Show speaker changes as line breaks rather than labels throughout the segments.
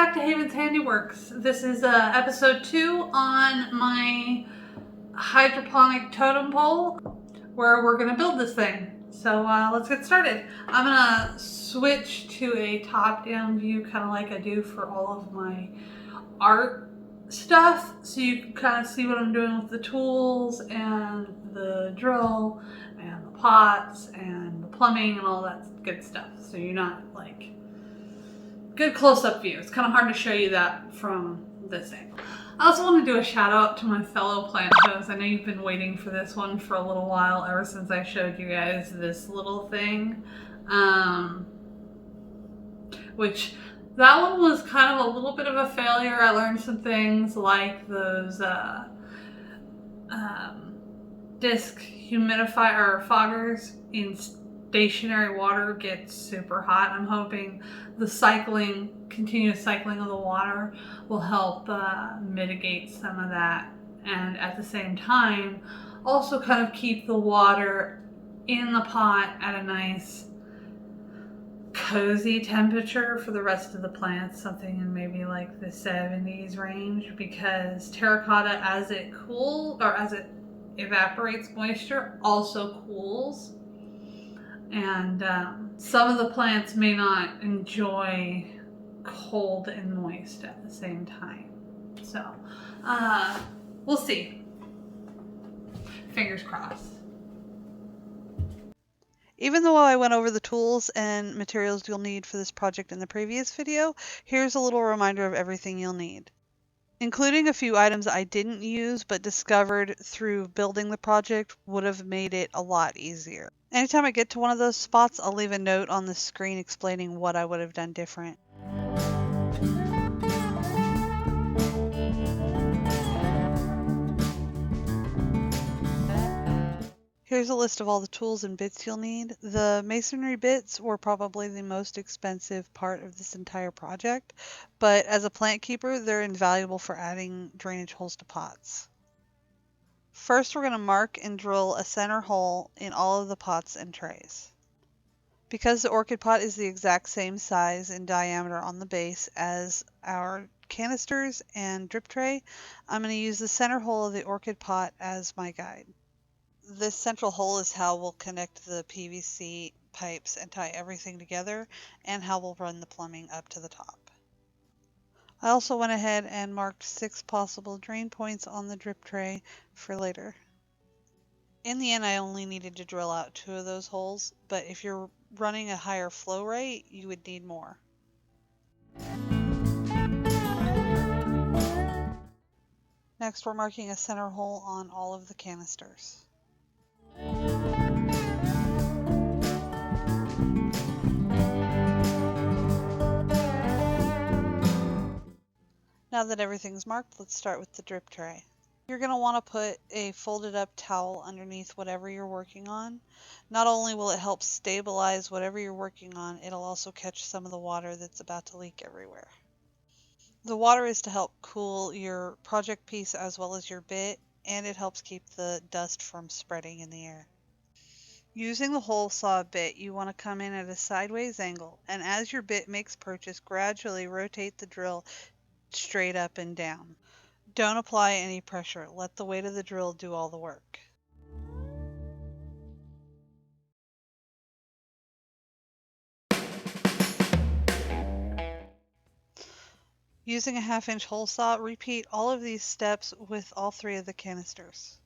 back to Haven's Handiworks. This is episode 2 on my hydroponic totem pole where we're going to build this thing. So let's get started. I'm going to switch to a top-down view, kind of like I do for all of my art stuff, so you can kind of see what I'm doing with the tools and the drill and the pots and the plumbing and all that good stuff. So you're not like good close-up view. It's kind of hard to show you that from this angle. I also want to do a shout out to my fellow plant hoes. I know you've been waiting for this one for a little while, ever since I showed you guys this little thing. Which that one was kind of a little bit of a failure. I learned some things like those disc humidifier or foggers in stationary water get super hot. I'm hoping the continuous cycling of the water will help mitigate some of that, and at the same time also kind of keep the water in the pot at a nice cozy temperature for the rest of the plants, something in maybe like the 70s range, because terracotta, as it cools or as it evaporates moisture, also cools, and some of the plants may not enjoy cold and moist at the same time. So we'll see. Fingers crossed.
Even though I went over the tools and materials you'll need for this project in the previous video, here's a little reminder of everything you'll need. Including a few items I didn't use but discovered through building the project would have made it a lot easier. Anytime I get to one of those spots, I'll leave a note on the screen explaining what I would have done different. Here's a list of all the tools and bits you'll need. The masonry bits were probably the most expensive part of this entire project, but as a plant keeper, they're invaluable for adding drainage holes to pots. First, we're going to mark and drill a center hole in all of the pots and trays. Because the orchid pot is the exact same size and diameter on the base as our canisters and drip tray, I'm going to use the center hole of the orchid pot as my guide. This central hole is how we'll connect the PVC pipes and tie everything together, and how we'll run the plumbing up to the top. I also went ahead and marked 6 possible drain points on the drip tray for later. In the end, I only needed to drill out 2 of those holes, but if you're running a higher flow rate, you would need more. Next, we're marking a center hole on all of the canisters. Now that everything's marked, let's start with the drip tray. You're going to want to put a folded up towel underneath whatever you're working on. Not only will it help stabilize whatever you're working on, it'll also catch some of the water that's about to leak everywhere. The water is to help cool your project piece as well as your bit, and it helps keep the dust from spreading in the air. Using the hole saw bit, you want to come in at a sideways angle, and as your bit makes purchase, gradually rotate the drill straight up and down. Don't apply any pressure. Let the weight of the drill do all the work. Using a 1/2-inch hole saw, repeat all of these steps with all 3 of the canisters.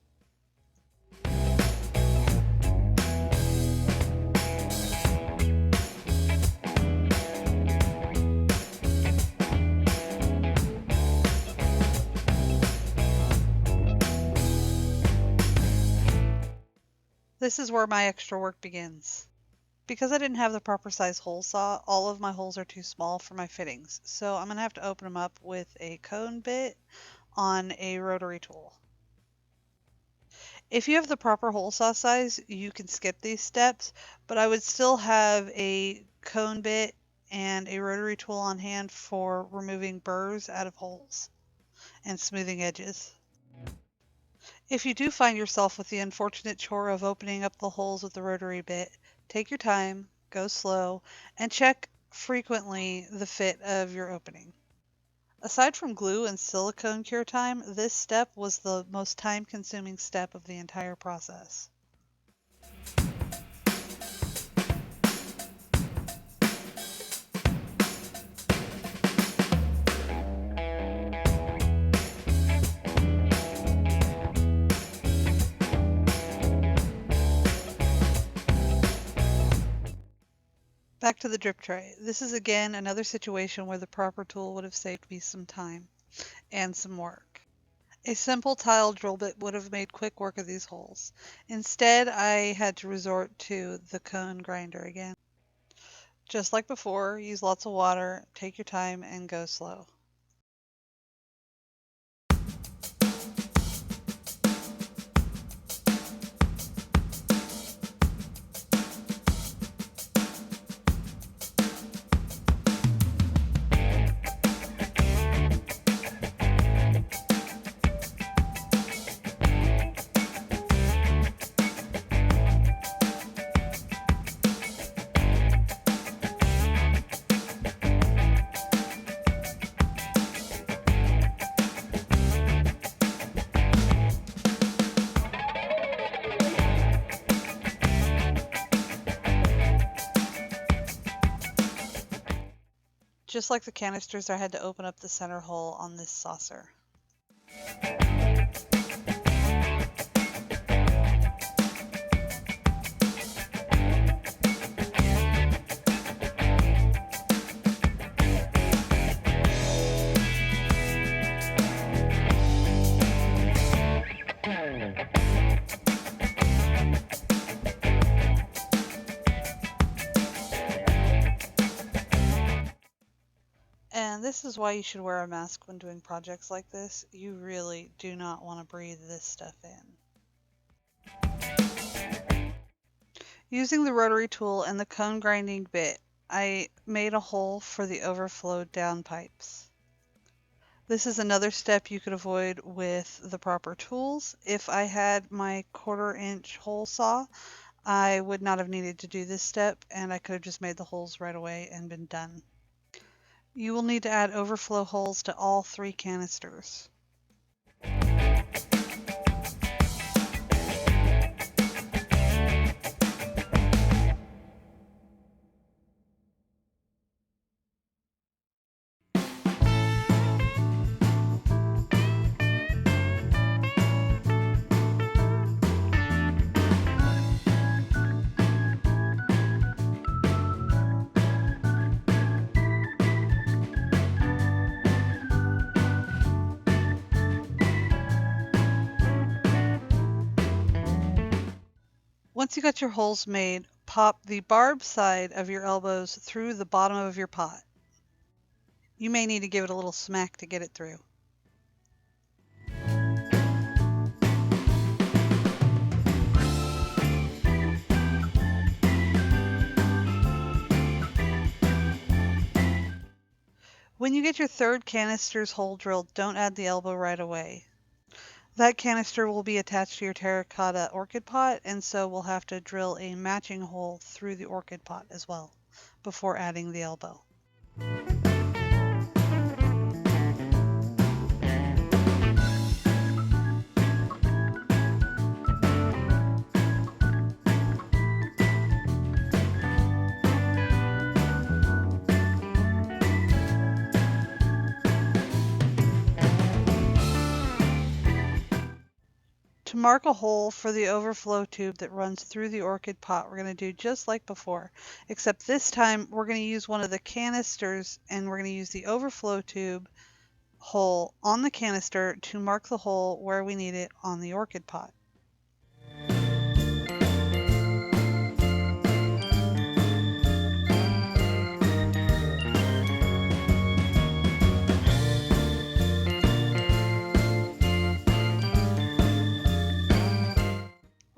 This is where my extra work begins. Because I didn't have the proper size hole saw, all of my holes are too small for my fittings, so I'm going to have to open them up with a cone bit on a rotary tool. If you have the proper hole saw size, you can skip these steps, but I would still have a cone bit and a rotary tool on hand for removing burrs out of holes and smoothing edges. If you do find yourself with the unfortunate chore of opening up the holes with the rotary bit, take your time, go slow, and check frequently the fit of your opening. Aside from glue and silicone cure time, this step was the most time-consuming step of the entire process. Back to the drip tray. This is again another situation where the proper tool would have saved me some time and some work. A simple tile drill bit would have made quick work of these holes. Instead, I had to resort to the cone grinder again. Just like before, use lots of water, take your time, and go slow. Just like the canisters, I had to open up the center hole on this saucer. And this is why you should wear a mask when doing projects like this. You really do not want to breathe this stuff in. Using the rotary tool and the cone grinding bit, I made a hole for the overflow downpipes. This is another step you could avoid with the proper tools. If I had my 1/4-inch hole saw, I would not have needed to do this step, and I could have just made the holes right away and been done. You will need to add overflow holes to all 3 canisters. Once you got your holes made, pop the barb side of your elbows through the bottom of your pot. You may need to give it a little smack to get it through. When you get your 3rd canister's hole drilled, don't add the elbow right away. That canister will be attached to your terracotta orchid pot, and so we'll have to drill a matching hole through the orchid pot as well before adding the elbow. To mark a hole for the overflow tube that runs through the orchid pot, we're going to do just like before, except this time we're going to use one of the canisters and we're going to use the overflow tube hole on the canister to mark the hole where we need it on the orchid pot.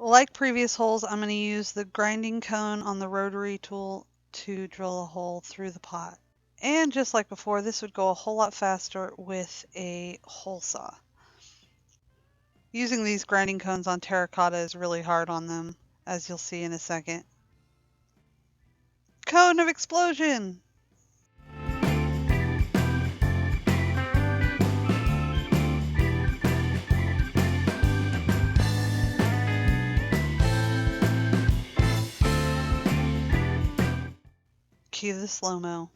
Like previous holes, I'm going to use the grinding cone on the rotary tool to drill a hole through the pot. And just like before, this would go a whole lot faster with a hole saw. Using these grinding cones on terracotta is really hard on them, as you'll see in a second. Cone of explosion! Cue the slow-mo.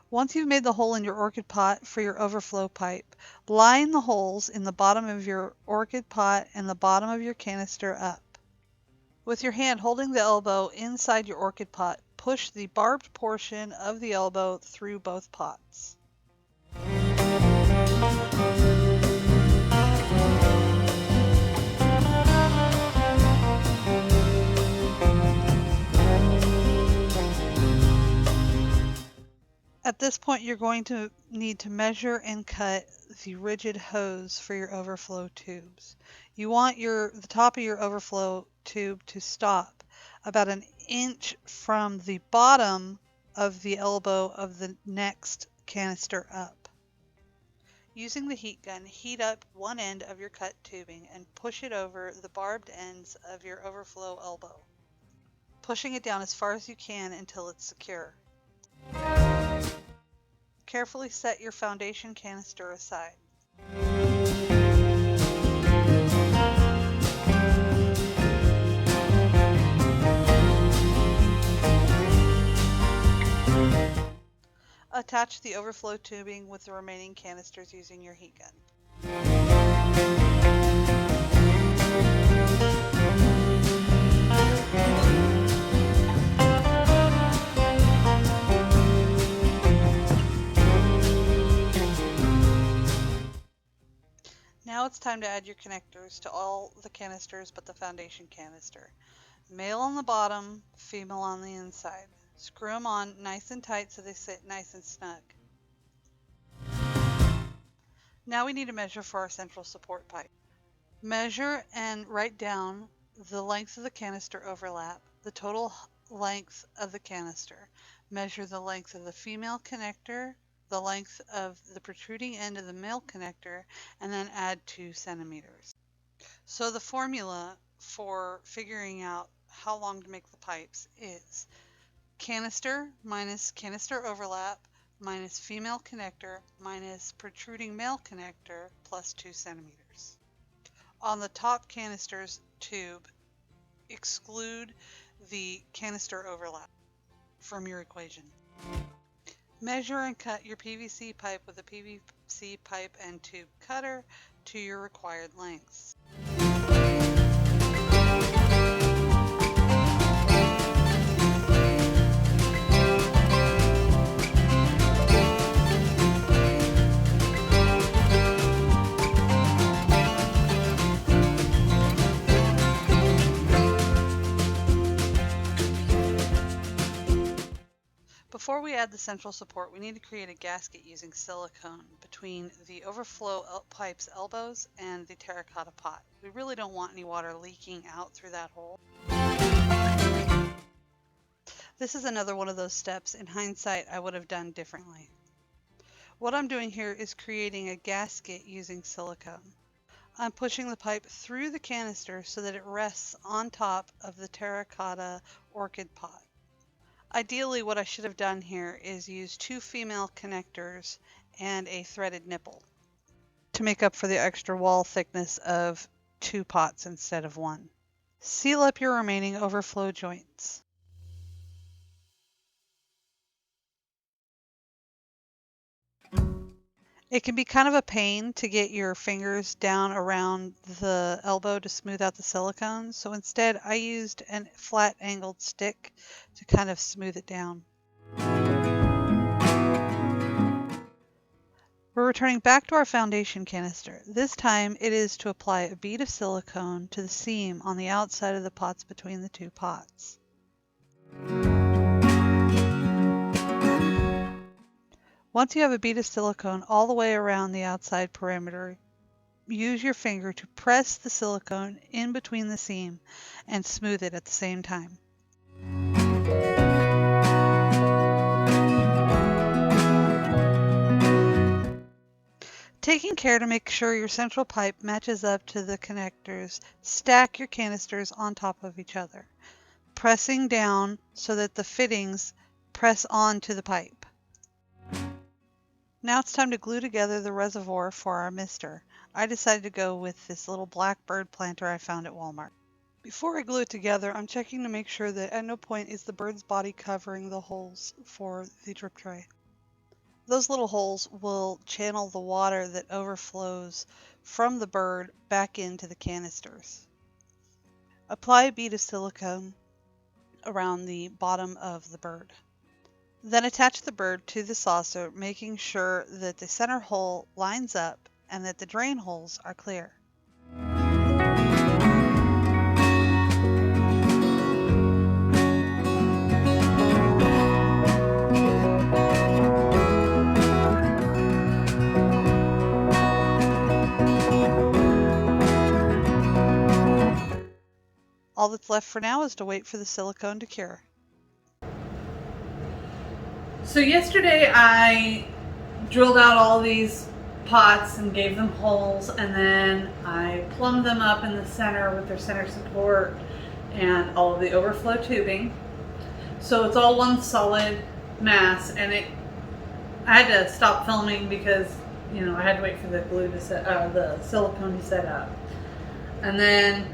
Once you've made the hole in your orchid pot for your overflow pipe, line the holes in the bottom of your orchid pot and the bottom of your canister up. With your hand holding the elbow inside your orchid pot, push the barbed portion of the elbow through both pots. At this point, you're going to need to measure and cut the rigid hose for your overflow tubes. You want the top of your overflow tube to stop about an inch from the bottom of the elbow of the next canister up. Using the heat gun, heat up one end of your cut tubing and push it over the barbed ends of your overflow elbow, pushing it down as far as you can until it's secure. Carefully set your foundation canister aside. Attach the overflow tubing with the remaining canisters using your heat gun. Now it's time to add your connectors to all the canisters but the foundation canister. Male on the bottom, female on the inside. Screw them on nice and tight so they sit nice and snug. Now we need to measure for our central support pipe. Measure and write down the length of the canister overlap, the total length of the canister. Measure the length of the female connector, the length of the protruding end of the male connector, and then add 2 centimeters. So the formula for figuring out how long to make the pipes is canister minus canister overlap minus female connector minus protruding male connector plus 2 centimeters. On the top canister's tube, exclude the canister overlap from your equation. Measure and cut your PVC pipe with a PVC pipe and tube cutter to your required lengths. Before we add the central support, we need to create a gasket using silicone between the overflow pipe's elbows and the terracotta pot. We really don't want any water leaking out through that hole. This is another one of those steps in hindsight I would have done differently. What I'm doing here is creating a gasket using silicone. I'm pushing the pipe through the canister so that it rests on top of the terracotta orchid pot. Ideally, what I should have done here is use 2 female connectors and a threaded nipple to make up for the extra wall thickness of 2 pots instead of 1. Seal up your remaining overflow joints. It can be kind of a pain to get your fingers down around the elbow to smooth out the silicone, so instead I used a flat angled stick to kind of smooth it down. We're returning back to our foundation canister. This time it is to apply a bead of silicone to the seam on the outside of the pots between the two pots. Once you have a bead of silicone all the way around the outside perimeter, use your finger to press the silicone in between the seam and smooth it at the same time. Taking care to make sure your central pipe matches up to the connectors, stack your canisters on top of each other, pressing down so that the fittings press onto the pipe. Now it's time to glue together the reservoir for our mister. I decided to go with this little black bird planter I found at Walmart. Before I glue it together, I'm checking to make sure that at no point is the bird's body covering the holes for the drip tray. Those little holes will channel the water that overflows from the bird back into the canisters. Apply a bead of silicone around the bottom of the bird. Then attach the bird to the saucer, making sure that the center hole lines up and that the drain holes are clear. All that's left for now is to wait for the silicone to cure.
So yesterday I drilled out all these pots and gave them holes, and then I plumbed them up in the center with their center support and all of the overflow tubing. So it's all one solid mass, and I had to stop filming because, you know, I had to wait for the glue to set, the silicone to set up. And then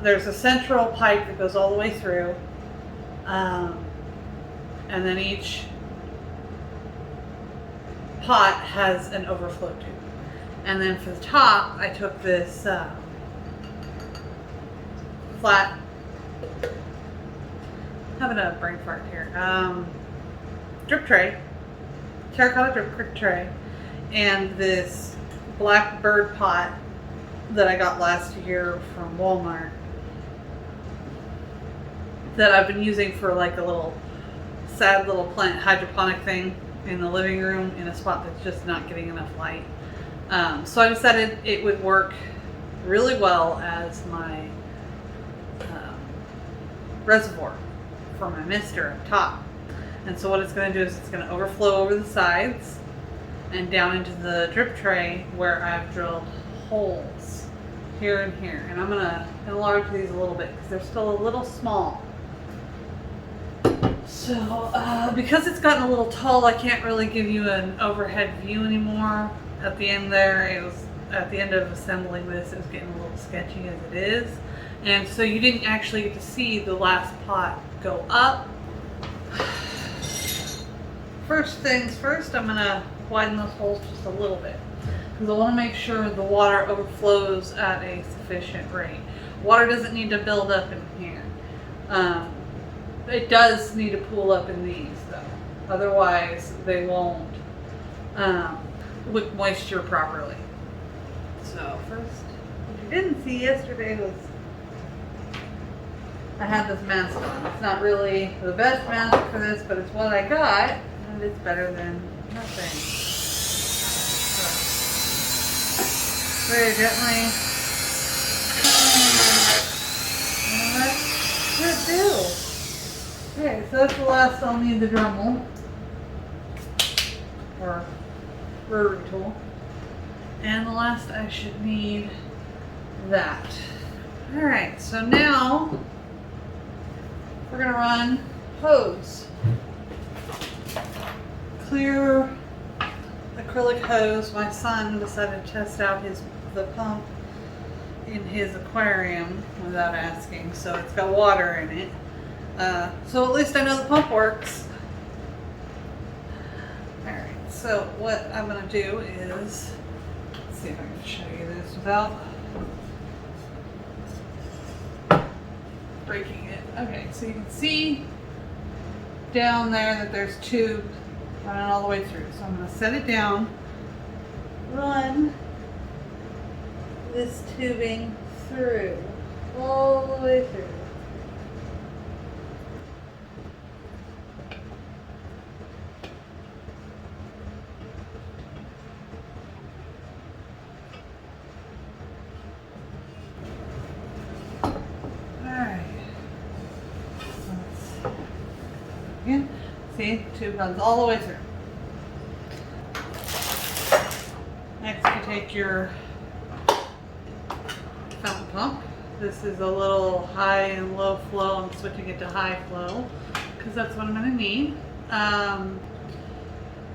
there's a central pipe that goes all the way through, and then each pot has an overflow tube. And then for the top, I took this flat, having a brain fart here, drip tray, terracotta drip tray, and this black bird pot that I got last year from Walmart that I've been using for like a little sad little plant hydroponic thing in the living room in a spot that's just not getting enough light. So I decided it would work really well as my reservoir for my mister up top. And so what it's going to do is it's going to overflow over the sides and down into the drip tray where I've drilled holes here and here. And I'm going to enlarge these a little bit because they're still a little small. So because it's gotten a little tall, I can't really give you an overhead view anymore. At the end there, it was at the end of assembling this, it was getting a little sketchy as it is. And so you didn't actually get to see the last pot go up. First things first, I'm going to widen those holes just a little bit because I want to make sure the water overflows at a sufficient rate. Water doesn't need to build up in here. It does need to pool up in these though, otherwise they won't wick moisture properly. So first, what you didn't see yesterday was I had this mask on. It's not really the best mask for this, but it's what I got, and it's better than nothing. So, very gently. And that should do. Okay, so that's the last I'll need the Dremel or rotary tool, and the last I should need that. All right, so now we're gonna run hose, clear acrylic hose. My son decided to test out the pump in his aquarium without asking, so it's got water in it. So at least I know the pump works. Alright, so what I'm going to do is, let's see if I can show you this without breaking it. Okay, so you can see down there that there's tubes running all the way through. So I'm going to set it down run this tubing through, all the way through. Again, see, tube runs all the way through. Next, you take your fountain pump. This is a little high and low flow. I'm switching it to high flow because that's what I'm going to need.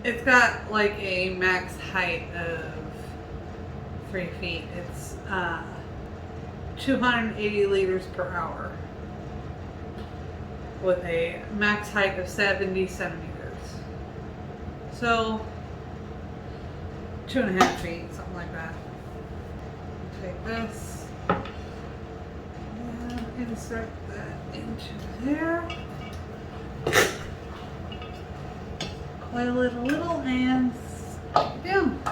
It's got like a max height of 3 feet. It's 280 liters per hour, with a max height of 70 centimeters. So 2.5 feet, something like that. Take this and insert that into there. Coil it a little and stick it down.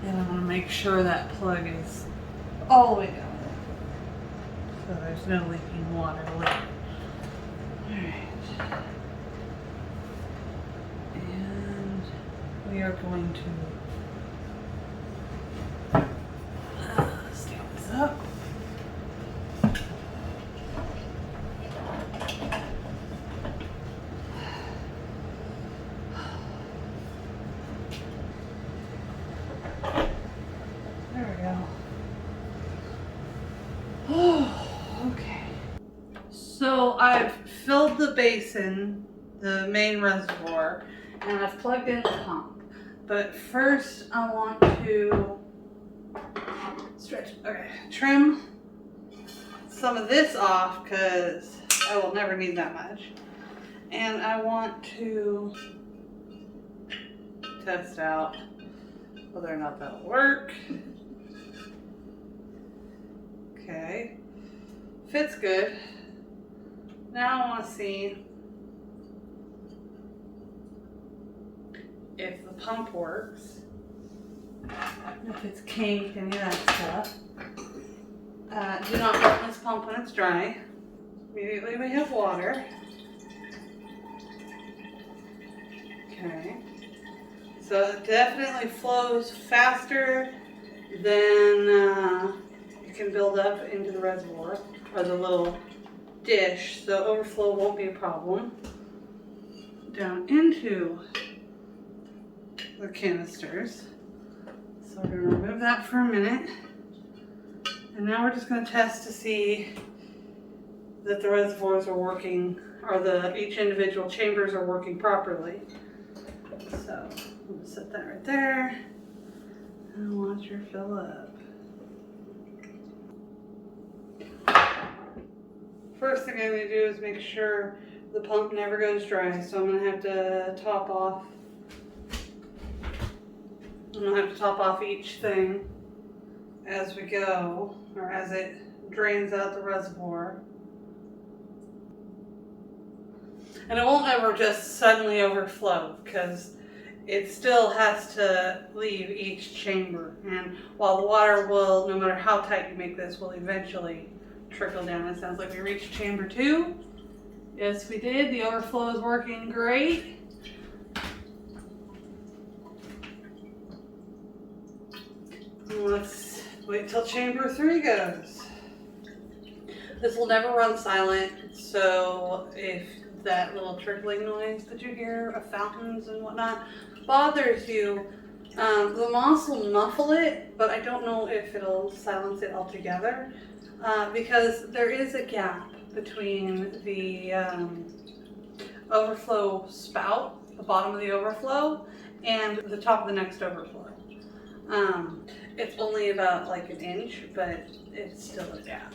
And I'm going to make sure that plug is all the way down, so there's no leaking water later. Alright. And we are going to stand this up. There we go. Okay. So I've filled the basin, the main reservoir, and I've plugged in the pump. But first I want to trim some of this off because I will never need that much. And I want to test out whether or not that'll work. Okay, fits good. Now I want to see if the pump works, if it's kinked, any of that stuff. Do not run this pump when it's dry. Immediately we have water. Okay, so it definitely flows faster than it can build up into the reservoir or the little dish, so overflow won't be a problem. Down into the canisters. So we're going to remove that for a minute. And now we're just going to test to see that the reservoirs are working, or each individual chambers are working properly. So I'm going to set that right there and watch her fill up. First thing I'm going to do is make sure the pump never goes dry, so I'm going to have to top off. I'm going to have to top off each thing as we go, or as it drains out the reservoir. And it won't ever just suddenly overflow because it still has to leave each chamber. And while the water will, no matter how tight you make this, will eventually trickle down. It sounds like we reached chamber 2. Yes, we did. The overflow is working great. Let's wait till chamber 3 goes. This will never run silent, so if that little trickling noise that you hear of fountains and whatnot bothers you, the moss will muffle it, but I don't know if it'll silence it altogether, because there is a gap between the overflow spout, the bottom of the overflow, and the top of the next overflow. It's only about like an inch, but it's still a gap.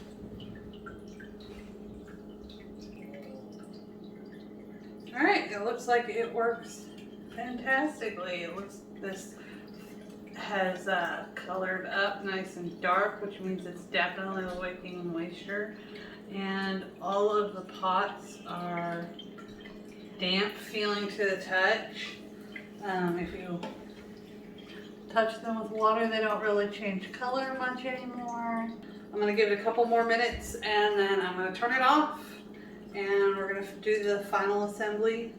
All right, it looks like it works fantastically. It looks, this has colored up nice and dark, which means it's definitely wicking moisture. And all of the pots are damp feeling to the touch. If you touch them with water, they don't really change color much anymore. I'm gonna give it a couple more minutes and then I'm gonna turn it off and we're gonna do the final assembly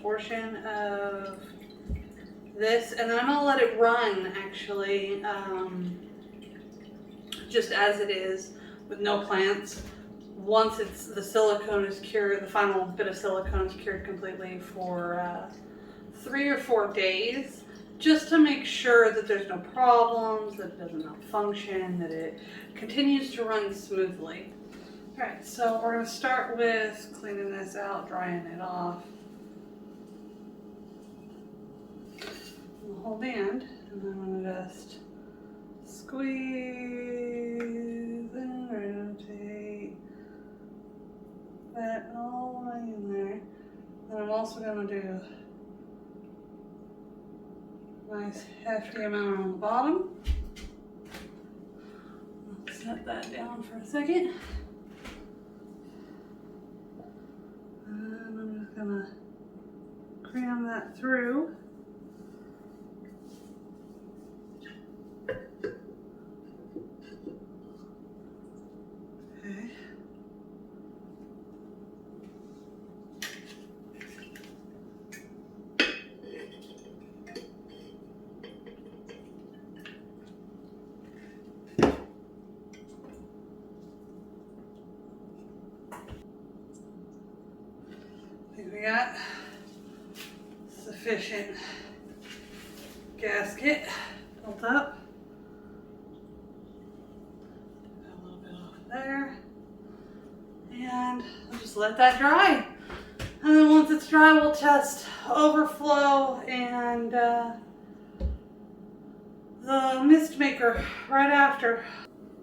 portion of this, and then I'm gonna let it run actually, just as it is with no plants. Once the silicone is cured, the final bit of silicone is cured completely for 3 or 4 days, just to make sure that there's no problems, that it doesn't malfunction, that it continues to run smoothly. All right, so we're gonna start with cleaning this out, drying it off. The whole band, and then I'm gonna just squeeze and rotate that all the way in there. And I'm also gonna do a nice hefty amount on the bottom. I'll set that down for a second. And I'm just gonna cram that through. Okay. I think we got sufficient gasket built up. Got a little bit off there. And we'll just let that dry. And then once it's dry, we'll test overflow and the mist maker right after.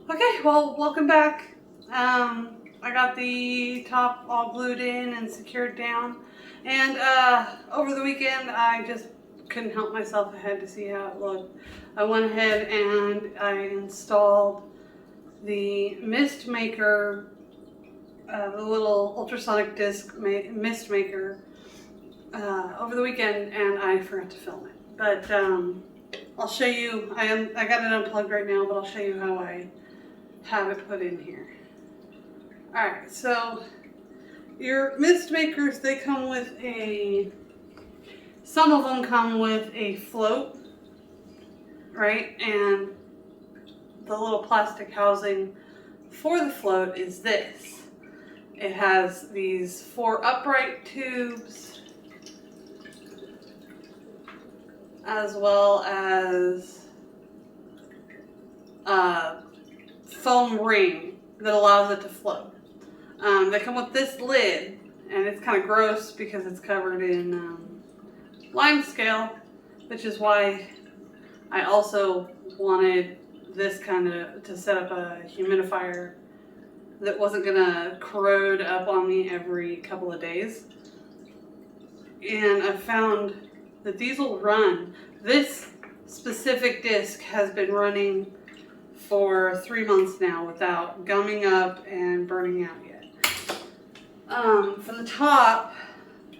Okay, well, welcome back. I got the top all glued in and secured down. And over the weekend, I just couldn't help myself. I had to see how it looked. I went ahead and I installed the mist maker, the little ultrasonic disc mist maker over the weekend, and I forgot to film it. But I'll show you. I got it unplugged right now, but I'll show you how I have it put in here. All right, so your mist makers, they come with some of them come with a float, right? And the little plastic housing for the float is this. It has these 4 upright tubes, as well as a foam ring that allows it to float. They come with this lid, and it's kind of gross because it's covered in lime scale, which is why I also wanted this kind of to set up a humidifier that wasn't gonna corrode up on me every couple of days. And I found that these will run. This specific disc has been running for 3 months now without gumming up and burning out yet. For the top,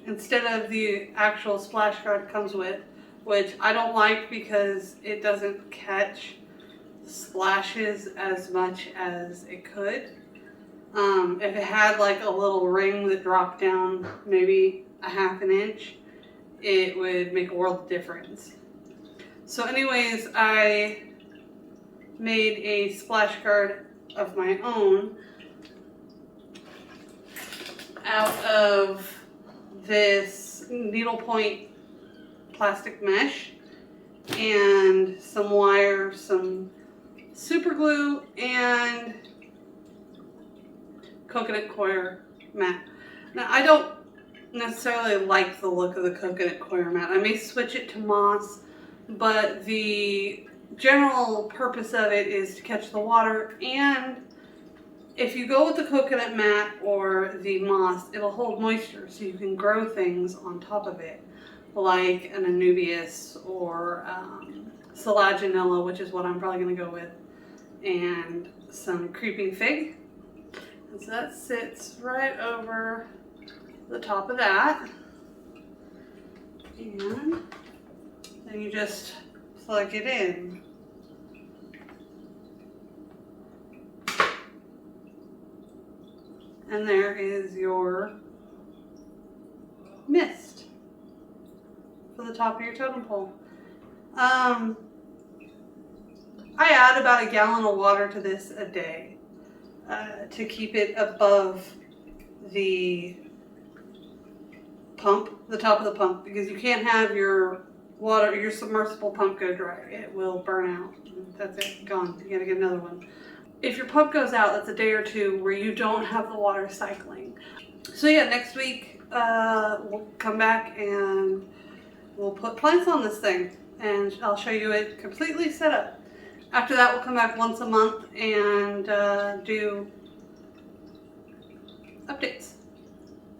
instead of the actual splash guard it comes with, which I don't like because it doesn't catch splashes as much as it could. If it had like a little ring that dropped down maybe a ½ an inch, it would make a world of difference. So anyways, I made a splash guard of my own out of this needlepoint plastic mesh and some wire, some super glue, and coconut coir mat. Now I don't necessarily like the look of the coconut coir mat. I may switch it to moss, but the general purpose of it is to catch the water, and if you go with the coconut mat or the moss, it'll hold moisture so you can grow things on top of it, like an anubias or selaginella, which is what I'm probably going to go with, and some creeping fig. And so that sits right over the top of that. And Then you just plug it in. And there is your mist for the top of your totem pole. I add about a gallon of water to this a day to keep it above the pump, the top of the pump, because you can't have your water, your submersible pump go dry. It will burn out. That's it, gone. You gotta get another one. If your pump goes out, that's a day or two where you don't have the water cycling. So yeah, next week we'll come back and we'll put plants on this thing, and I'll show you it completely set up. After that, we'll come back once a month and do updates.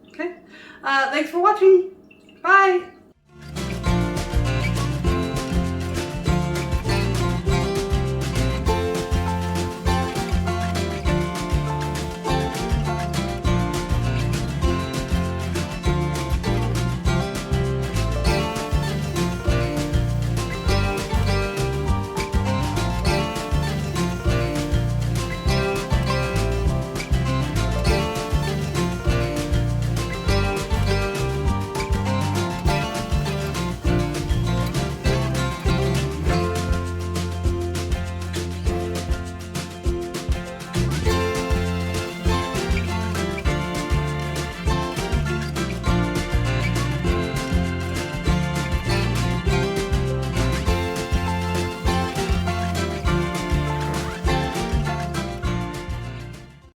Okay? Thanks for watching. Bye.